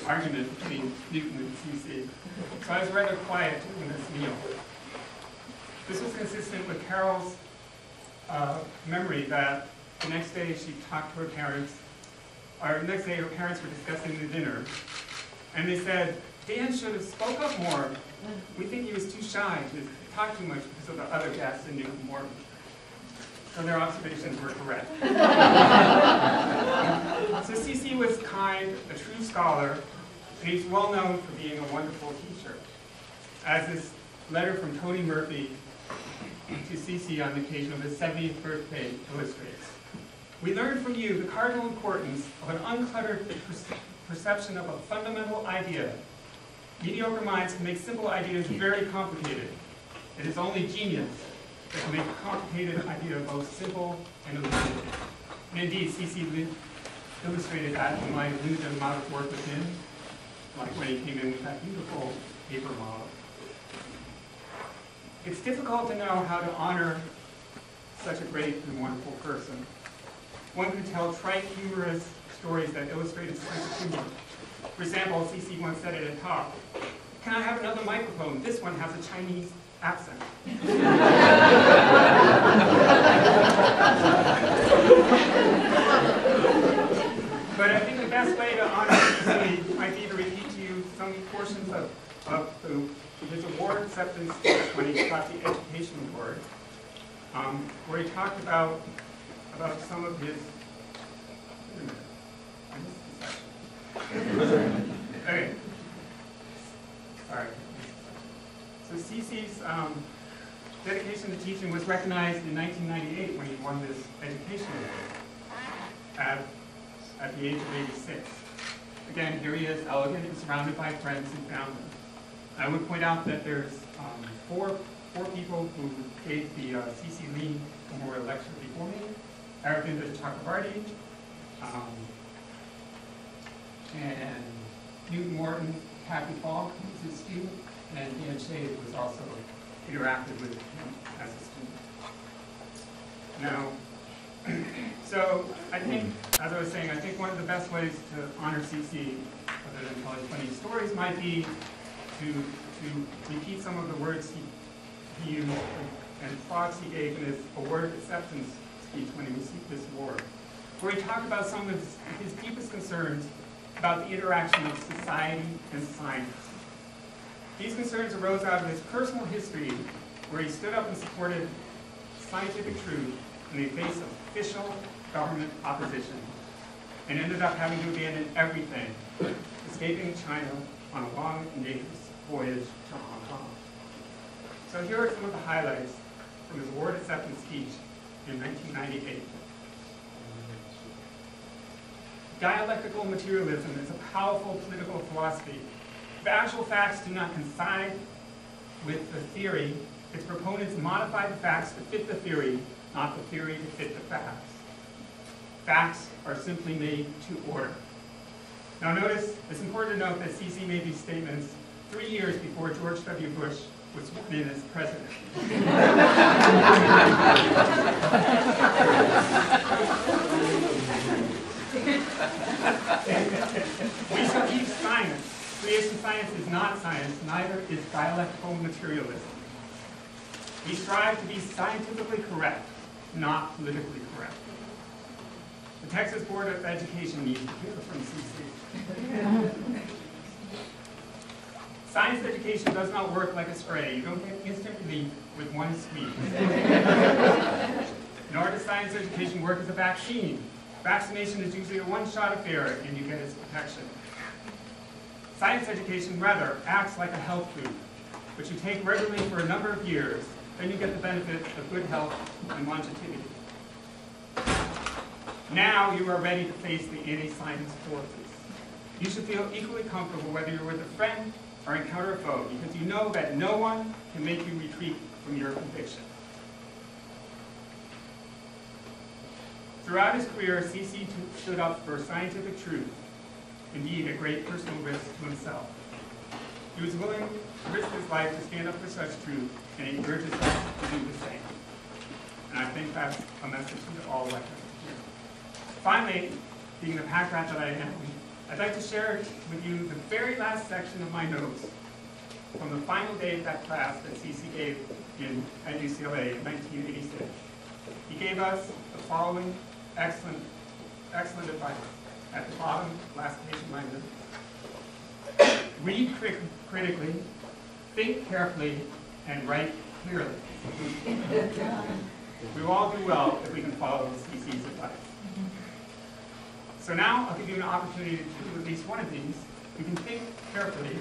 argument between Newton and CC. So I was rather quiet during this meal. This was consistent with Carol's memory that the next day she talked to her parents, or the next day her parents were discussing the dinner, and they said, Dan should have spoke up more. We think he was too shy to talk too much because of the other guests in Newton Morton. So their observations were correct. So CC was kind, a true scholar, and he's well known for being a wonderful teacher. As this letter from Tony Murphy to CC on the occasion of his 70th birthday illustrates. We learned from you the cardinal importance of an uncluttered perception of a fundamental idea. Mediocre minds can make simple ideas very complicated. It is only genius that can make a complicated idea both simple and illuminating. And indeed, CC illustrated that in my limited amount of work with him, like when he came in with that beautiful paper model. It's difficult to know how to honor such a great and wonderful person. One could tell trite, humorous stories that illustrate his sense of humor. For example, CC once said at a talk, "Can I have another microphone? This one has a Chinese accent." But I think the best way to honor CC might be to repeat to you some portions of his award acceptance speech when he got the Education Award, where he talked about some of his. Wait a minute. Okay. Sorry. So CC's dedication to teaching was recognized in 1998 when he won this Education Award at the age of 86. Again, here he is, elegant and surrounded by friends and family. I would point out that there's four people who gave the CC Lee Memorial Lecture before me: Aravinda Chakrabarty, and Newton Morton, Kathy Falk, who's his student, and Dan Shade was also interacted with him as a student. Now, so I think, as I was saying, I think one of the best ways to honor CC, other than telling funny stories, might be to repeat some of the words he used and thoughts he gave in his award acceptance speech when he received this award, where he talked about some of his deepest concerns about the interaction of society and science. These concerns arose out of his personal history, where he stood up and supported scientific truth in the face of official government opposition, and ended up having to abandon everything, escaping China on a long and dangerous voyage to Hong Kong. So here are some of the highlights from his award acceptance speech in 1998. Dialectical materialism is a powerful political philosophy. If actual facts do not coincide with the theory, its proponents modify the facts to fit the theory, not the theory to fit the facts. Facts are simply made to order. Now notice, it's important to note that CC made these statements 3 years before George W. Bush was sworn in as president. We shall teach science. Creation science is not science, neither is dialectical materialism. We strive to be scientifically correct, not politically correct. The Texas Board of Education needs to hear from CC. Science education does not work like a spray. You don't get instant relief with one squeeze. Nor does science education work as a vaccine. Vaccination is usually a one-shot affair and you get its protection. Science education, rather, acts like a health food, which you take regularly for a number of years, then you get the benefit of good health and longevity. Now you are ready to face the anti-science forces. You should feel equally comfortable whether you're with a friend or encounter a foe, because you know that no one can make you retreat from your conviction. Throughout his career, CC stood up for scientific truth, indeed at great personal risk to himself. He was willing to risk his life to stand up for such truth, and he urges us to do the same. And I think that's a message to all electors here. Finally, being the pack rat that I am, I'd like to share with you the very last section of my notes from the final day of that class that CC gave at UCLA in 1986. He gave us the following excellent advice. At the bottom, last page of my notes. Read critically, think carefully, and write clearly. We will all do well if we can follow CC's advice. So now I'll give you an opportunity to do at least one of these. You can think carefully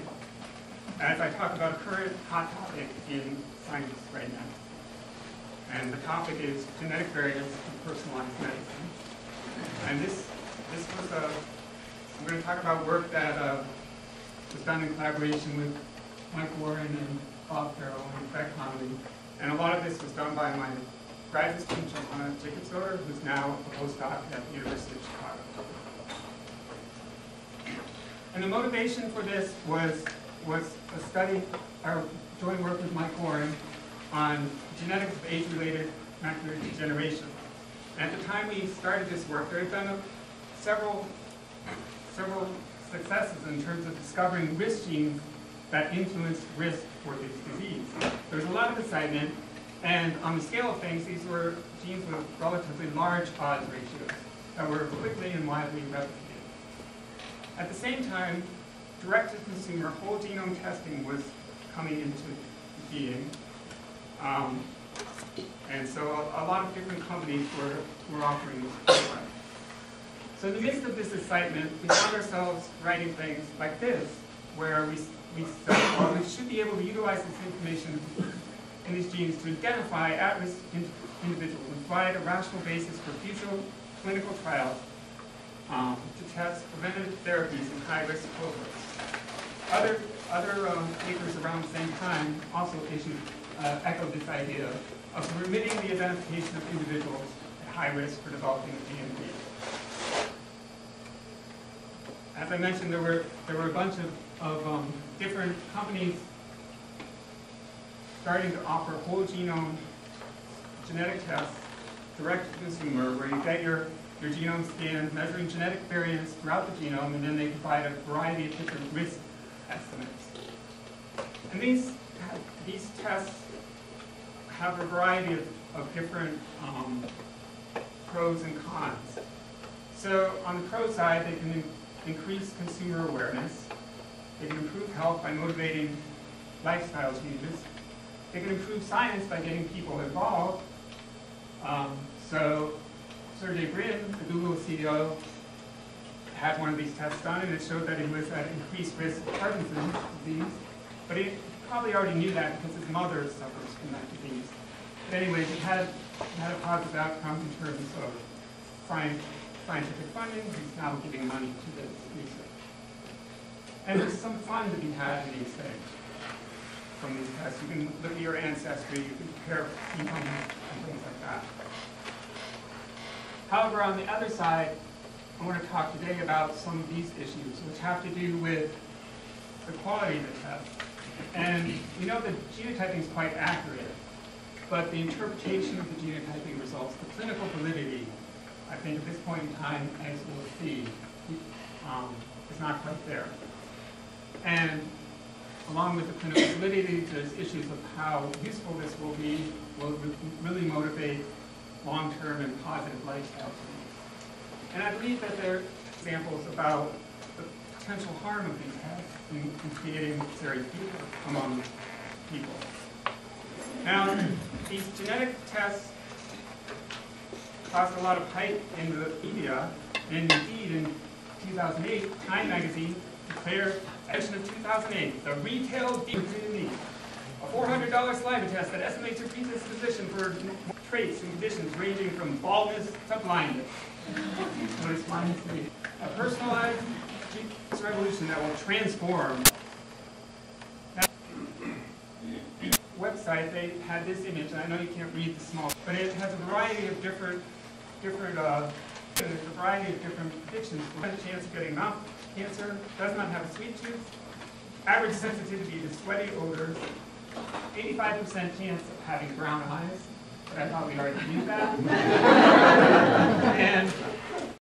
as I talk about a current hot topic in science right now. And the topic is genetic variants in personalized medicine. And this was I'm going to talk about work that was done in collaboration with Mike Warren and Bob Farrell and Beck Connolly. And a lot of this was done by my graduate student, Johanna Jacobsoder, who's now a postdoc at the University of Chicago. And the motivation for this was a study, our joint work with Mike Warren on genetics of age-related macular degeneration. And at the time we started this work, there had been several successes in terms of discovering risk genes that influenced risk for this disease. There was a lot of excitement, and on the scale of things, these were genes with relatively large odds ratios that were quickly and widely replicated. At the same time, direct-to-consumer whole genome testing was coming into being. And so a lot of different companies were offering this program. So in the midst of this excitement, we found ourselves writing things like this, where we said, well, we should be able to utilize this information in these genes to identify at-risk individuals and provide a rational basis for future clinical trials to test preventative therapies in high-risk cohorts. Other papers around the same time also echoed this idea of permitting the identification of individuals at high risk for developing DMD. As I mentioned, there were a bunch of different companies starting to offer whole genome genetic tests direct to consumer, where you get your genome scanned, measuring genetic variants throughout the genome, and then they provide a variety of different risk estimates. And these tests have a variety of different pros and cons. So on the pro side, they can increase consumer awareness. They can improve health by motivating lifestyle changes. They can improve science by getting people involved. So Sergey Brin, the Google CEO, had one of these tests done, and it showed that he was at increased risk of Parkinson's disease. But he probably already knew that because his mother suffers from that disease. But anyways, it had a positive outcome in terms of scientific funding. He's now giving money to this research. And there's some fun to be had in these things from these tests. You can look at your ancestry, you can compare genomes and things like that. However, on the other side, I want to talk today about some of these issues, which have to do with the quality of the test. And we know that genotyping is quite accurate, but the interpretation of the genotyping results, the clinical validity, I think at this point in time, as we'll see, is not quite there. And along with the clinical validity, there's issues of how useful this will really motivate long-term and positive lifestyle change. And I believe that there are examples about the potential harm of these tests in creating serious fear among people. Now, these genetic tests caused a lot of hype in the media, and indeed in 2008, Time magazine declared, edition of 2008, the retail deal to me. A $400 saliva test that estimates your predisposition for traits and conditions ranging from baldness to blindness. Notice mine is a personalized revolution that will transform. Now, website, they had this image, and I know you can't read the small, but it has a variety of different predictions for the chance of getting mouth cancer, does not have a sweet tooth, average sensitivity to sweaty odors, 85% chance of having brown eyes, but I thought we already knew that. And